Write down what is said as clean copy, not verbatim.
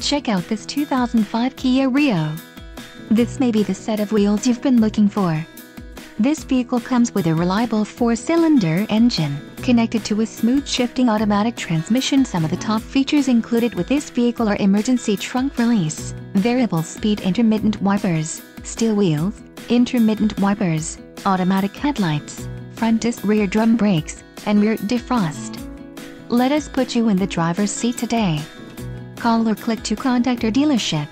Check out this 2005 Kia Rio. This may be the set of wheels you've been looking for. This vehicle comes with a reliable 4-cylinder engine, connected to a smooth shifting automatic transmission. Some of the top features included with this vehicle are emergency trunk release, variable speed intermittent wipers, steel wheels, intermittent wipers, automatic headlights, front disc rear drum brakes, and rear defrost. Let us put you in the driver's seat today. Call or click to contact our dealership.